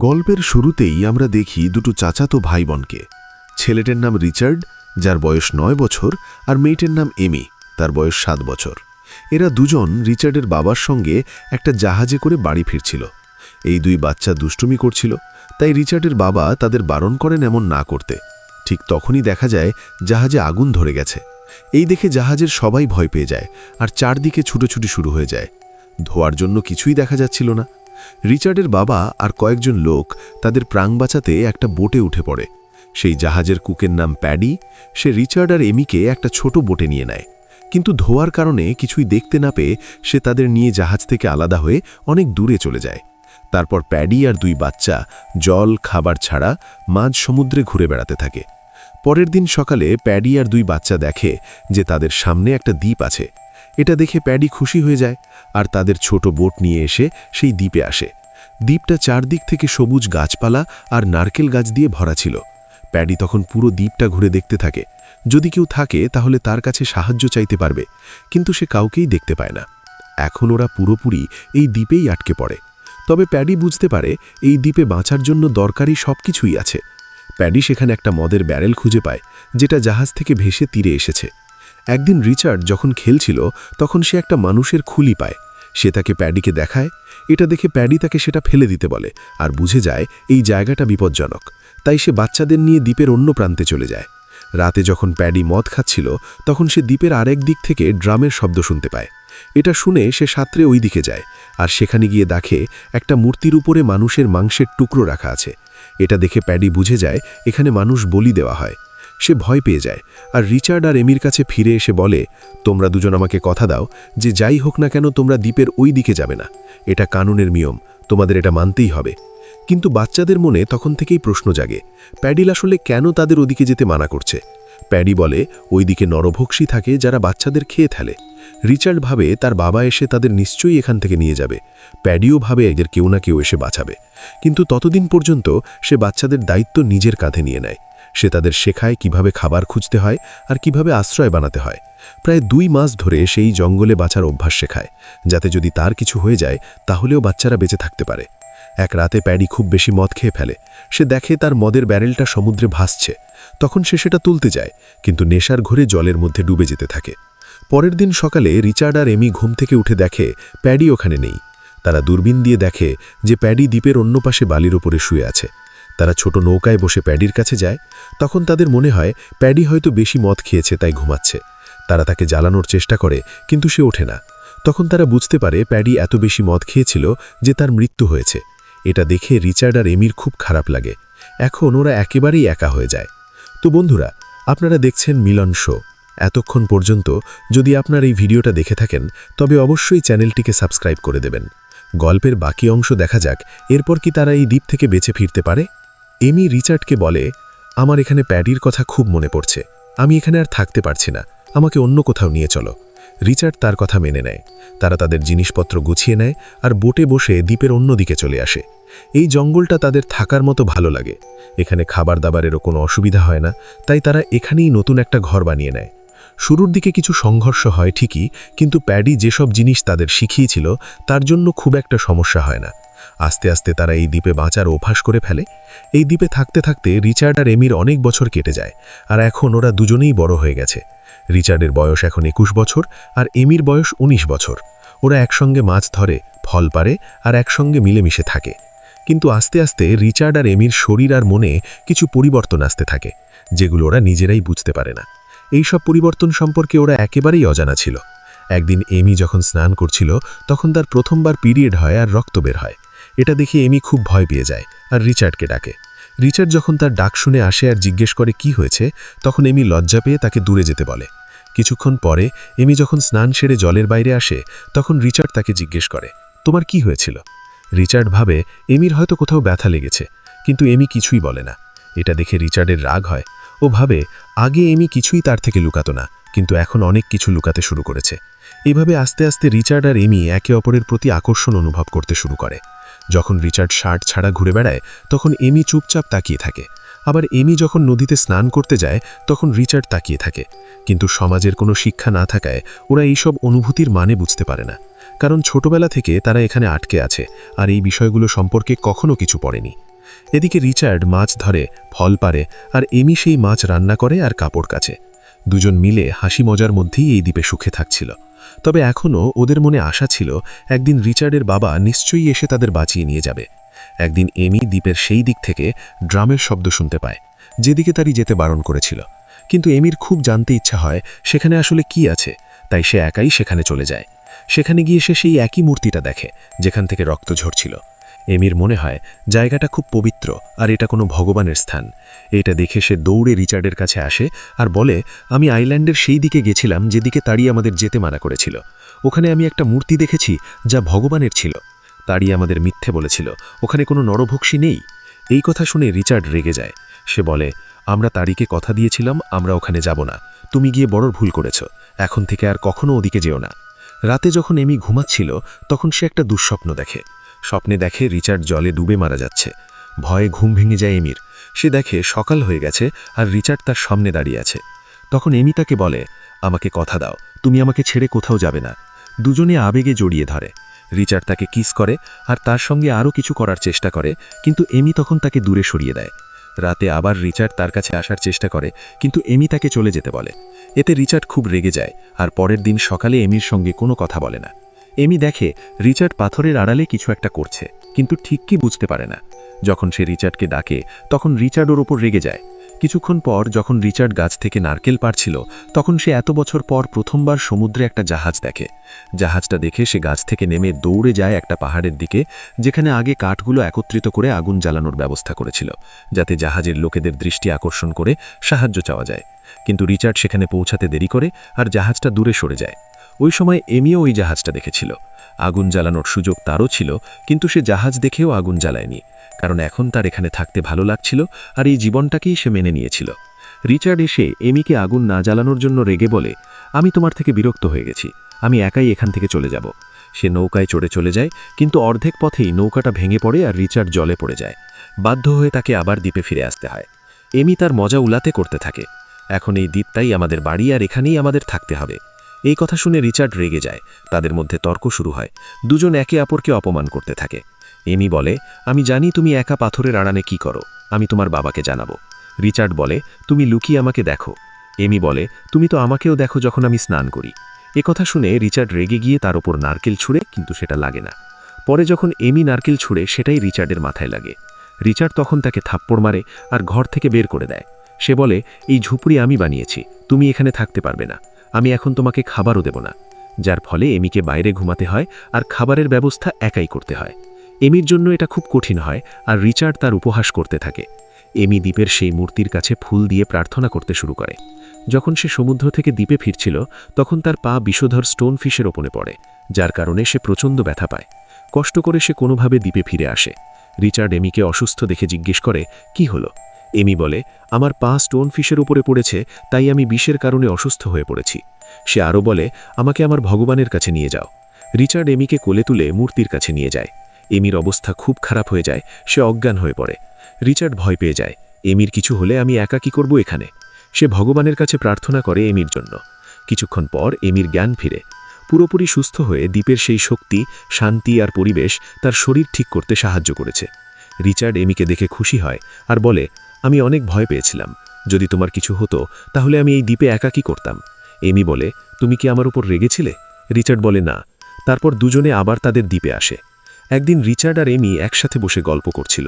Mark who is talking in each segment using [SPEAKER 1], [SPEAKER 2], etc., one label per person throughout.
[SPEAKER 1] গল্পের শুরুতেই আমরা দেখি দুটো চাচাতো ভাই বোনকে। ছেলেটার নাম রিচার্ড, যার বয়স 9 বছর, আর মেয়েটার নাম এমি, তার বয়স 7 বছর। এরা দুজন রিচার্ডের বাবার সঙ্গে একটা জাহাজে করে বাড়ি ফিরছিল। এই দুই বাচ্চা দুষ্টুমি করছিল, তাই রিচার্ডের বাবা তাদের বারণ করেন এমন না করতে। ঠিক তখনই দেখা যায় জাহাজে আগুন ধরে গেছে। এই দেখে জাহাজের সবাই ভয় পেয়ে যায় আর চারদিকে ছুটোছুটি শুরু হয়ে যায়। ধোয়ার জন্য কিছুই দেখা যাচ্ছিল না। রিচার্ডের বাবা আর কয়েকজন লোক তাদের প্রাণ বাঁচাতে একটা বোটে উঠে পড়ে। সেই জাহাজের কুকের নাম প্যাডি। সে রিচার্ড আর এমিকে একটা ছোট বোটে নিয়ে নেয়, কিন্তু ধোয়ার কারণে কিছুই দেখতে না পেয়ে সে তাদের নিয়ে জাহাজ থেকে আলাদা হয়ে অনেক দূরে চলে যায়। তারপর প্যাডি আর দুই বাচ্চা জল খাবার ছাড়া মাঝ সমুদ্রে ঘুরে বেড়াতে থাকে। পরের দিন সকালে প্যাডি আর দুই বাচ্চা দেখে যে তাদের সামনে একটা দ্বীপ আছে। এটা দেখে প্যাডি খুশি হয়ে যায় আর তাদের ছোট বোট নিয়ে এসে সেই দ্বীপে আসে। দ্বীপটা চারদিক থেকে সবুজ গাছপালা আর নারকেল গাছ দিয়ে ভরা ছিল। প্যাডি তখন পুরো দ্বীপটা ঘুরে দেখতে থাকে। যদি কেউ থাকে তাহলে তার কাছে সাহায্য চাইতে পারবে, কিন্তু সে কাউকেই দেখতে পায় না। এখন ওরা পুরোপুরি এই দ্বীপেই আটকে পড়ে। তবে প্যাডি বুঝতে পারে এই দ্বীপে বাঁচার জন্য দরকারি সব কিছুই আছে। প্যাডি সেখানে একটা মদের ব্যারেল খুঁজে পায়, যেটা জাহাজ থেকে ভেসে তীরে এসেছে। একদিন রিচার্ড যখন খেলছিল তখন সে একটা মানুষের খুলি পায়। সে তাকে প্যাডিকে দেখায়। এটা দেখে প্যাডি তাকে সেটা ফেলে দিতে বলে আর বুঝে যায় এই জায়গাটা বিপজ্জনক। তাই সে বাচ্চাদের নিয়ে দ্বীপের অন্য প্রান্তে চলে যায়। রাতে যখন প্যাডি মদ খাচ্ছিল তখন সে দ্বীপের আরেক দিক থেকে ড্রামের শব্দ শুনতে পায়। এটা শুনে সে সাঁতরে ওই দিকে যায় আর সেখানে গিয়ে দেখে একটা মূর্তির উপরে মানুষের মাংসের টুকরো রাখা আছে। এটা দেখে প্যাডি বুঝে যায় এখানে মানুষ বলি দেওয়া হয়। সে ভয় পেয়ে যায় আর রিচার্ড আর এমির কাছে ফিরে এসে বলে, তোমরা দুজন আমাকে কথা দাও যে যাই হোক না কেন তোমরা দ্বীপের ওই দিকে যাবে না। এটা কানুনের নিয়ম, তোমাদের এটা মানতেই হবে। কিন্তু বাচ্চাদের মনে তখন থেকেই প্রশ্ন জাগে, প্যাডিল আসলে কেন তাদের ওদিকে যেতে মানা করছে। প্যাডি বলে ওই দিকে নরভক্ষী থাকে যারা বাচ্চাদের খেয়ে ফেলে। রিচার্ড ভাবে তার বাবা এসে তাদের নিশ্চয়ই এখান থেকে নিয়ে যাবে। প্যাডিও ভাবে এদের কেউ না কেউ এসে বাঁচাবে। কিন্তু ততদিন পর্যন্ত সে বাচ্চাদের দায়িত্ব নিজের কাঁধে নিয়ে নেয়। সে তাদের শেখায় কিভাবে খাবার খুঁজতে হয় আর কিভাবে আশ্রয় বানাতে হয়। প্রায় 2 মাস ধরে সেই জঙ্গলে বাঁচার অভ্যাস শেখায়, যাতে যদি তার কিছু হয়ে যায় তাহলেও বাচ্চারা বেঁচে থাকতে পারে। এক রাতে প্যাডি খুব বেশি মদ খেয়ে ফেলে। সে দেখে তার মদের ব্যারেলটা সমুদ্রে ভাসছে। তখন সে সেটা তুলতে যায়, কিন্তু নেশার ঘোরে জলের মধ্যে ডুবে যেতে থাকে। পরের দিন সকালে রিচার্ড আর এমি ঘুম থেকে উঠে দেখে প্যাডি ওখানে নেই। তারা দূরবীন দিয়ে দেখে যে প্যাডি দ্বীপের অন্য পাশে বালির ওপরে শুয়ে আছে। তারা ছোট নৌকায় বসে প্যাডির কাছে যায়। তখন তাদের মনে হয় প্যাডি হয়তো বেশি মদ খেয়েছে, তাই ঘুমাচ্ছে। তারা তাকে জ্বালানোর চেষ্টা করে, কিন্তু সে ওঠে না। তখন তারা বুঝতে পারে প্যাডি এত বেশি মদ খেয়েছিল যে তার মৃত্যু হয়েছে। এটা দেখে রিচার্ড আর এমির খুব খারাপ লাগে। এখন ওরা একেবারেই একা হয়ে যায়। তো বন্ধুরা, আপনারা দেখছেন মিলন শো। এতক্ষণ পর্যন্ত যদি আপনার এই ভিডিওটা দেখে থাকেন তবে অবশ্যই চ্যানেলটিকে সাবস্ক্রাইব করে দেবেন। গল্পের বাকি অংশ দেখা যাক, এরপর কি তারা এই দ্বীপ থেকে বেঁচে ফিরতে পারে। এমি রিচার্ডকে বলে, আমার এখানে প্যাডির কথা খুব মনে পড়ছে। আমি এখানে আর থাকতে পারছি না, আমাকে অন্য কোথাও নিয়ে চলো। রিচার্ড তার কথা মেনে নেয়। তারা তাদের জিনিসপত্র গুছিয়ে নেয় আর বোটে বসে দ্বীপের অন্য দিকে চলে আসে। এই জঙ্গলটা তাদের থাকার মতো ভালো লাগে। এখানে খাবার দাবারেরও কোনো অসুবিধা হয় না, তাই তারা এখানেই নতুন একটা ঘর বানিয়ে নেয়। শুরুর দিকে কিছু সংঘর্ষ হয় ঠিকই, কিন্তু প্যাডি যেসব জিনিস তাদের শিখিয়েছিল তার জন্য খুব একটা সমস্যা হয় না। আস্তে আস্তে তারা এই দ্বীপে বাঁচার অভ্যাস করে ফেলে। এই দ্বীপে থাকতে থাকতে রিচার্ড আর এমির অনেক বছর কেটে যায়, আর এখন ওরা দুজনেই বড় হয়ে গেছে। রিচার্ডের বয়স এখন 21 বছর আর এমির বয়স 19 বছর। ওরা একসঙ্গে মাছ ধরে, ফল পারে আর একসঙ্গে মিলেমিশে থাকে। কিন্তু আস্তে আস্তে রিচার্ড আর এমির শরীর আর মনে কিছু পরিবর্তন আসতে থাকে, যেগুলো ওরা নিজেরাই বুঝতে পারে না। এই সব পরিবর্তন সম্পর্কে ওরা একেবারেই অজানা ছিল। একদিন এমি যখন স্নান করছিল তখন তার প্রথমবার পিরিয়ড হয় আর রক্ত বের হয়। এটা দেখে এমি খুব ভয় পেয়ে যায় আর রিচার্ডকে ডাকে। রিচার্ড যখন তার ডাক শুনে আসে আর জিজ্ঞেস করে কি হয়েছে, তখন এমি লজ্জা পেয়ে তাকে দূরে যেতে বলে। কিছুক্ষণ পরে এমি যখন স্নান সেরে জলের বাইরে আসে তখন রিচার্ড তাকে জিজ্ঞেস করে, তোমার কি হয়েছিল? রিচার্ড ভাবে এমির হয়তো কোথাও ব্যথা লেগেছে, কিন্তু এমি কিছুই বলে না। এটা দেখে রিচার্ডের রাগ হয়। ও ভাবে আগে এমি কিছুই তার থেকে লুকাতো না, কিন্তু এখন অনেক কিছু লুকাতে শুরু করেছে। এভাবে আস্তে আস্তে রিচার্ড আর এমি একে অপরের প্রতি আকর্ষণ অনুভব করতে শুরু করে। যখন রিচার্ড শার্ট ছাড়া ঘুরে বেড়ায় তখন এমি চুপচাপ তাকিয়ে থাকে। আবার এমি যখন নদীতে স্নান করতে যায় তখন রিচার্ড তাকিয়ে থাকে। কিন্তু সমাজের কোনো শিক্ষা না থাকায় ওরা এইসব অনুভূতির মানে বুঝতে পারে না। কারণ ছোটবেলা থেকে তারা এখানে আটকে আছে আর এই বিষয়গুলো সম্পর্কে কখনো কিছু পড়েনি। এদিকে রিচার্ড মাছ ধরে, ফল পারে, আর এমি সেই মাছ রান্না করে আর কাপড় কাচে। দুজন মিলে হাসি মজার মধ্যেই এই দ্বীপে সুখে থাকছিল। তবে এখনও ওদের মনে আশা ছিল একদিন রিচার্ডের বাবা নিশ্চয়ই এসে তাদের বাঁচিয়ে নিয়ে যাবে। একদিন এমি দ্বীপের সেই দিক থেকে ড্রামের শব্দ শুনতে পায়, যেদিকে তারই যেতে বারণ করেছিল। কিন্তু এমির খুব জানতে ইচ্ছা হয় সেখানে আসলে কি আছে, তাই সে একাই সেখানে চলে যায়। সেখানে গিয়ে সে সেই একই মূর্তিটা দেখে যেখান থেকে রক্ত ঝরছিল। এমির মনে হয় জায়গাটা খুব পবিত্র আর এটা কোনো ভগবানের স্থান। এটা দেখে সে দৌড়ে রিচার্ডের কাছে আসে আর বলে, আমি আইল্যান্ডের সেই দিকে গেছিলাম যেদিকে তাড়ি আমাদের যেতে মানা করেছিল। ওখানে আমি একটা মূর্তি দেখেছি যা ভগবানের ছিল। তাড়ি আমাদের মিথ্যে বলেছিল, ওখানে কোনো নরভক্ষী নেই। এই কথা শুনে রিচার্ড রেগে যায়। সে বলে, আমরা তাড়িকে কথা দিয়েছিলাম আমরা ওখানে যাব না। তুমি গিয়ে বড় ভুল করেছ, এখন থেকে আর কখনো ওদিকে যেও না। রাতে যখন এমি ঘুমাচ্ছিল তখন সে একটা দুঃস্বপ্ন দেখে। স্বপ্নে দেখে রিচার্ড জলে ডুবে মারা যাচ্ছে। ভয়ে ঘুম ভেঙে যায় এমির। সে দেখে সকাল হয়ে গেছে আর রিচার্ড তার সামনে দাঁড়িয়ে আছে। তখন এমি তাকে বলে, আমাকে কথা দাও, তুমি আমাকে ছেড়ে কোথাও যাবে না। দুজনে আবেগে জড়িয়ে ধরে। রিচার্ড তাকে কিস করে আর তার সঙ্গে আরও কিছু করার চেষ্টা করে, কিন্তু এমি তখন তাকে দূরে সরিয়ে দেয়। রাতে আবার রিচার্ড তার কাছে আসার চেষ্টা করে, কিন্তু এমি তাকে চলে যেতে বলে। এতে রিচার্ড খুব রেগে যায় আর পরের দিন সকালে এমির সঙ্গে কোনো কথা বলে না। এমি দেখে রিচার্ড পাথরের আড়ালে কিছু একটা করছে, কিন্তু ঠিক কি বুঝতে পারে না। যখন সে রিচার্ডকে ডাকে তখন রিচার্ড ওর ওপর রেগে যায়। কিছুক্ষণ পর যখন রিচার্ড গাছ থেকে নারকেল পাড়ছিল তখন সে এত বছর পর প্রথমবার সমুদ্রে একটা জাহাজ দেখে। জাহাজটা দেখে সে গাছ থেকে নেমে দৌড়ে যায় একটা পাহাড়ের দিকে, যেখানে আগে কাঠগুলো একত্রিত করে আগুন জ্বালানোর ব্যবস্থা করেছিল, যাতে জাহাজের লোকেদের দৃষ্টি আকর্ষণ করে সাহায্য চাওয়া যায়। কিন্তু রিচার্ড সেখানে পৌঁছাতে দেরি করে আর জাহাজটা দূরে সরে যায়। ওই সময় এমিও ওই জাহাজটা দেখেছিল। আগুন জ্বালানোর সুযোগ তারও ছিল, কিন্তু সে জাহাজ দেখেও আগুন জ্বালায়নি, কারণ এখন তার এখানে থাকতে ভালো লাগছিল আর এই জীবনটাকেই সে মেনে নিয়েছিল। রিচার্ড এসে এমিকে আগুন না জ্বালানোর জন্য রেগে বলে, আমি তোমার থেকে বিরক্ত হয়ে গেছি, আমি একাই এখান থেকে চলে যাব। সে নৌকায় চড়ে চলে যায়, কিন্তু অর্ধেক পথেই নৌকাটা ভেঙে পড়ে আর রিচার্ড জলে পড়ে যায়। বাধ্য হয়ে তাকে আবার দ্বীপে ফিরে আসতে হয়। এমি তার মজা উলাতে করতে থাকে, এখন এই দ্বীপটাই আমাদের বাড়ি আর এখানেই আমাদের থাকতে হবে। এই কথা শুনে রিচার্ড রেগে যায়। তাদের মধ্যে তর্ক শুরু হয়। দুজন একে অপরকে অপমান করতে থাকে। এমি বলে, আমি জানি তুমি একা পাথরের আড়ালে কি করো, আমি তোমার বাবাকে জানাবো। রিচার্ড বলে, তুমি লুকিয়ে আমাকে দেখো। এমি বলে, তুমি তো আমাকেও দেখো যখন আমি স্নান করি। কথা শুনে রিচার্ড রেগে গিয়ে তার ওপর নারকেল ছুঁড়ে, কিন্তু সেটা লাগে না। পরে যখন এমি নারকেল ছুঁড়ে সেটাই রিচার্ডের মাথায় লাগে। রিচার্ড তখন তাকে থাপ্পড় মারে আর ঘর থেকে বের করে দেয়। সে বলে, এই ঝুপড়ি আমি বানিয়েছি, তুমি এখানে থাকতে পারবে না, আমি এখন তোমাকে খাবারও দেব না। যার ফলে এমিকে বাইরে ঘুমাতে হয় আর খাবারের ব্যবস্থা একাই করতে হয়। এমির জন্য এটা খুব কঠিন হয় আর রিচার্ড তার উপহাস করতে থাকে। এমি দ্বীপের সেই মূর্তির কাছে ফুল দিয়ে প্রার্থনা করতে শুরু করে। যখন সে সমুদ্র থেকে দ্বীপে ফিরছিল তখন তার পা বিষধর স্টোন ফিশের ওপরে পড়ে, যার কারণে সে প্রচণ্ড ব্যথা পায়। কষ্ট করে সে কোনোভাবে দ্বীপে ফিরে আসে। রিচার্ড এমিকে অসুস্থ দেখে জিজ্ঞেস করে, কি হলো? এমি বলে, আমার পা স্টোন ফিশের উপরে পড়েছে, তাই আমি বিষের কারণে অসুস্থ হয়ে পড়েছি। সে আরও বলে, আমাকে আমার ভগবানের কাছে নিয়ে যাও। রিচার্ড এমিকে কোলে তুলে মূর্তির কাছে নিয়ে যায়। এমির অবস্থা খুব খারাপ হয়ে যায়, সে অজ্ঞান হয়ে পড়ে। রিচার্ড ভয় পেয়ে যায়, এমির কিছু হলে আমি একা কি করব এখানে। সে ভগবানের কাছে প্রার্থনা করে এমির জন্য। কিছুক্ষণ পর এমির জ্ঞান ফিরে। পুরোপুরি সুস্থ হয়ে দ্বীপের সেই শক্তি, শান্তি আর পরিবেশ তার শরীর ঠিক করতে সাহায্য করেছে। রিচার্ড এমিকে দেখে খুশি হয় আর বলে, আমি অনেক ভয় পেয়েছিলাম, যদি তোমার কিছু হতো তাহলে আমি এই দ্বীপে একা কি করতাম। এমি বলে, তুমি কি আমার উপর রেগেছিলে? রিচার্ড বলে, না। তারপর দুজনে আবার তাদের দ্বীপে আসে। একদিন রিচার্ড আর এমি একসাথে বসে গল্প করছিল।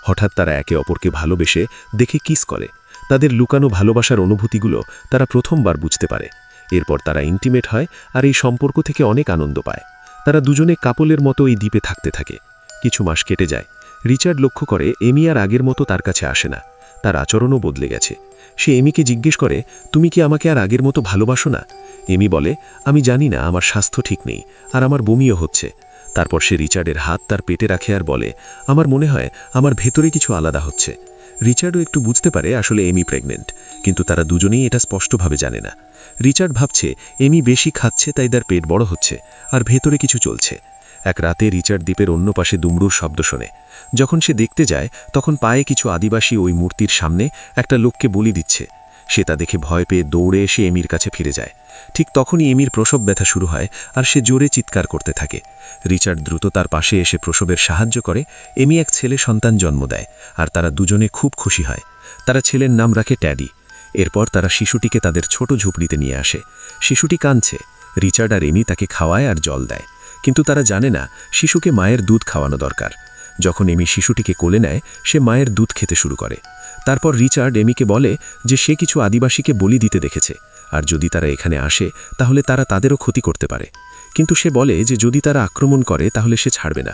[SPEAKER 1] হঠাৎ তারা একে অপরকে ভালোবেসে দেখে কিস করে। তাদের লুকানো ভালোবাসার অনুভূতিগুলো তারা প্রথমবার বুঝতে পারে। এরপর তারা ইন্টিমেট হয় আর এই সম্পর্ক থেকে অনেক আনন্দ পায়। তারা দুজনে কাপলের মতো এই দ্বীপে থাকতে থাকে। কিছু মাস কেটে যায়। রিচার্ড লক্ষ্য করে এমি আর আগের মতো তার কাছে আসে না, তার আচরণও বদলে গেছে। সে এমিকে জিজ্ঞেস করে, তুমি কি আমাকে আর আগের মতো ভালোবাসো না? এমি বলে, আমি জানি না, আমার স্বাস্থ্য ঠিক নেই আর আমার বমিও হচ্ছে। তারপর সে রিচার্ডের হাত তার পেটে রাখে আর বলে, আমার মনে হয় আমার ভেতরে কিছু আলাদা হচ্ছে। রিচার্ডও একটু বুঝতে পারে আসলে এমি প্রেগনেন্ট, কিন্তু তারা দুজনেই এটা স্পষ্টভাবে জানে না। রিচার্ড ভাবছে এমি বেশি খাচ্ছে তাই তার পেট বড় হচ্ছে আর ভেতরে কিছু চলছে। এক রাতে রিচার্ড দ্বীপের অন্য পাশে দুমড়ুর শব্দ শোনে। যখন সে দেখতে যায় তখন পায়ে কিছু আদিবাসী ওই মূর্তির সামনে একটা লোককে বলি দিচ্ছে। সে তা দেখে ভয় পেয়ে দৌড়ে এসে এমির কাছে ফিরে যায়।
[SPEAKER 2] ঠিক তখনই এমির প্রসব ব্যথা শুরু হয় আর সে জোরে চিৎকার করতে থাকে। রিচার্ড দ্রুত তার পাশে এসে প্রসবের সাহায্য করে। এমি এক ছেলে সন্তান জন্ম দেয় আর তারা দুজনে খুব খুশি হয়। তারা ছেলের নাম রাখে ট্যাডি। এরপর তারা শিশুটিকে তাদের ছোট ঝুপড়িতে নিয়ে আসে। শিশুটি কাঁদছে। রিচার্ড আর এমি তাকে খাওয়ায় আর জল দেয়, কিন্তু তারা জানে না শিশুকে মায়ের দুধ খাওয়ানো দরকার। যখন এমি শিশুটিকে কোলে নেয়, সে মায়ের দুধ খেতে শুরু করে। তারপর রিচার্ড এমিকে বলে যে সে কিছু আদিবাসীকে বলি দিতে দেখেছে, আর যদি তারা এখানে আসে তাহলে তারা তাদেরও ক্ষতি করতে পারে। কিন্তু সে বলে যে যদি তারা আক্রমণ করে তাহলে সে ছাড়বে না।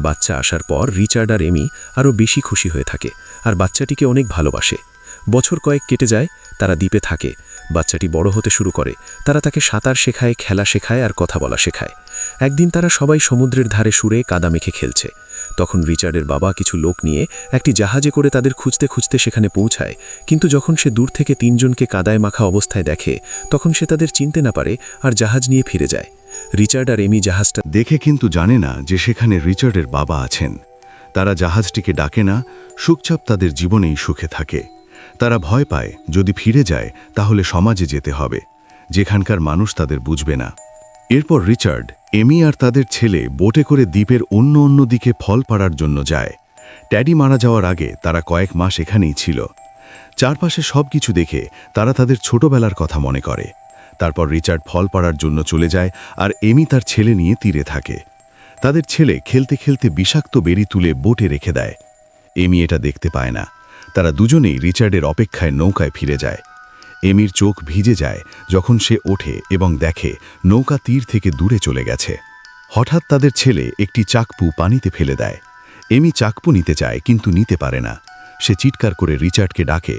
[SPEAKER 2] বাচ্চা আসার পর রিচার্ড আর এমি আরও বেশি খুশি হয়ে থাকে আর বাচ্চাটিকে অনেক ভালোবাসে। বছর কয়েক কেটে যায়, তারা দ্বীপে থাকে। বাচ্চাটি বড় হতে শুরু করে। তারা তাকে সাঁতার শেখায়, খেলা শেখায় আর কথা বলা শেখায়। একদিন তারা সবাই সমুদ্রের ধারে সুরে কাদা মেখে খেলছে। তখন রিচার্ডের বাবা কিছু লোক নিয়ে একটি জাহাজে করে তাদের খুঁজতে খুঁজতে সেখানে পৌঁছায়। কিন্তু যখন সে দূর থেকে তিনজনকে কাদায় মাখা অবস্থায় দেখে, তখন সে তাদের চিনতে না পারে আর জাহাজ নিয়ে ফিরে যায়। রিচার্ড আর এমি জাহাজটা
[SPEAKER 3] দেখে কিন্তু জানে না যে সেখানে রিচার্ডের বাবা আছেন। তারা জাহাজটিকে ডাকে না, চুপচাপ তাদের জীবনেই সুখে থাকে। তারা ভয় পায় যদি ফিরে যায় তাহলে সমাজে যেতে হবে, যেখানকার মানুষ তাদের বুঝবে না। এরপর রিচার্ড, এমি আর তাদের ছেলে বোটে করে দ্বীপের অন্য দিকে ফল পাড়ার জন্য যায়। ট্যাডি মারা যাওয়ার আগে তারা কয়েক মাস এখানেই ছিল। চারপাশে সব কিছু দেখে তারা তাদের ছোটবেলার কথা মনে করে। তারপর রিচার্ড ফল পাড়ার জন্য চলে যায় আর এমি তার ছেলে নিয়ে তীরে থাকে। তাদের ছেলে খেলতে খেলতে বিষাক্ত বেরি তুলে বোটে রেখে দেয়। এমি এটা দেখতে পায় না। তারা দুজনেই রিচার্ডের অপেক্ষায় নৌকায় ফিরে যায়। এমির চোখ ভিজে যায় যখন সে ওঠে এবং দেখে নৌকা তীর থেকে দূরে চলে গেছে। হঠাৎ তাদের ছেলে একটি চাকপু পানিতে ফেলে দেয়। এমি চাকপু নিতে চায় কিন্তু নিতে পারে না। সে চিৎকার করে রিচার্ডকে ডাকে।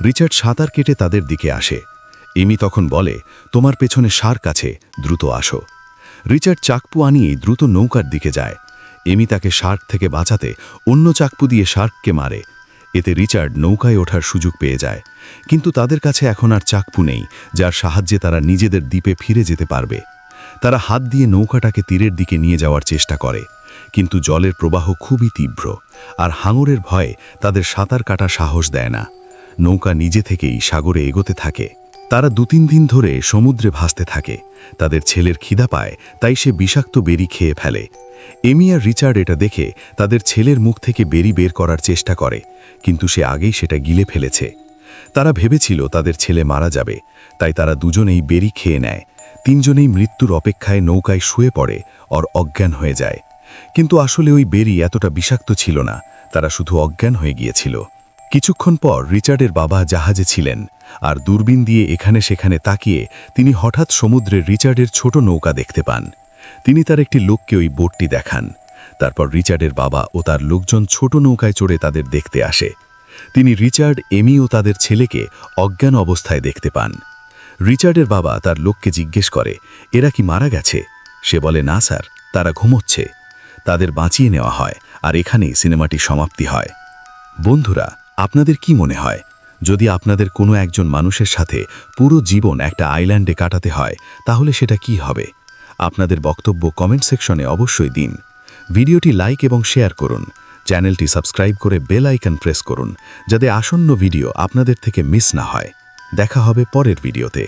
[SPEAKER 3] রিচার্ড সাঁতার কেটে তাদের দিকে আসে। এমি তখন বলে, তোমার পেছনে শার্ক আছে, দ্রুত আসো। রিচার্ড চাকপু আনিয়েই দ্রুত নৌকার দিকে যায়। এমি তাকে শার্ক থেকে বাঁচাতে অন্য চাকপু দিয়ে শার্ককে মারে। এতে রিচার্ড নৌকায় ওঠার সুযোগ পেয়ে যায়, কিন্তু তাদের কাছে এখন আর চাকপু নেই যার সাহায্যে তারা নিজেদের দ্বীপে ফিরে যেতে পারবে। তারা হাত দিয়ে নৌকাটাকে তীরের দিকে নিয়ে যাওয়ার চেষ্টা করে, কিন্তু জলের প্রবাহ খুবই তীব্র আর হাঙরের ভয়ে তাদের সাঁতার কাটা সাহস দেয় না। নৌকা নিজে থেকেই সাগরে এগোতে থাকে। তারা 2-3 দিন ধরে সমুদ্রে ভাসতে থাকে। তাদের ছেলের খিদা পায়, তাই সে বিষাক্ত বেরি খেয়ে ফেলে। এমি আর রিচার্ড এটা দেখে তাদের ছেলের মুখ থেকে বেরি বের করার চেষ্টা করে, কিন্তু সে আগেই সেটা গিলে ফেলেছে। তারা ভেবেছিল তাদের ছেলে মারা যাবে, তাই তারা দুজনেই বেরি খেয়ে নেয়। তিনজনেই মৃত্যুর অপেক্ষায় নৌকায় শুয়ে পড়ে আর অজ্ঞান হয়ে যায়। কিন্তু আসলে ওই বেরি এতটা বিষাক্ত ছিল না, তারা শুধু অজ্ঞান হয়ে গিয়েছিল। কিছুক্ষণ পর রিচার্ডের বাবা জাহাজে ছিলেন আর দূরবীন দিয়ে এখানে সেখানে তাকিয়ে তিনি হঠাৎ সমুদ্রে রিচার্ডের ছোট নৌকা দেখতে পান। তিনি তার একটি লোককে ওই বোটটি দেখান। তারপর রিচার্ডের বাবা ও তার লোকজন ছোট নৌকায় চড়ে তাদের দেখতে আসে। তিনি রিচার্ড, এমি ও তাদের ছেলেকে অজ্ঞান অবস্থায় দেখতে পান। রিচার্ডের বাবা তার লোককে জিজ্ঞেস করে, এরা কি মারা গেছে? সে বলে, না স্যার, তারা ঘুমোচ্ছে। তাদের বাঁচিয়ে নেওয়া হয় আর এখানেই সিনেমাটি সমাপ্তি হয়। বন্ধুরা, আপনাদের কি মনে হয়, যদি আপনাদের কোনো একজন মানুষের সাথে পুরো জীবন একটা আইল্যান্ডে কাটাতে হয় তাহলে সেটা কি হবে? আপনাদের বক্তব্য কমেন্ট সেকশনে অবশ্যই দিন। ভিডিওটি লাইক এবং শেয়ার করুন। চ্যানেলটি সাবস্ক্রাইব করে বেল আইকন প্রেস করুন, যাতে আসন্ন ভিডিও আপনাদের থেকে মিস না হয়। দেখা হবে পরের ভিডিওতে।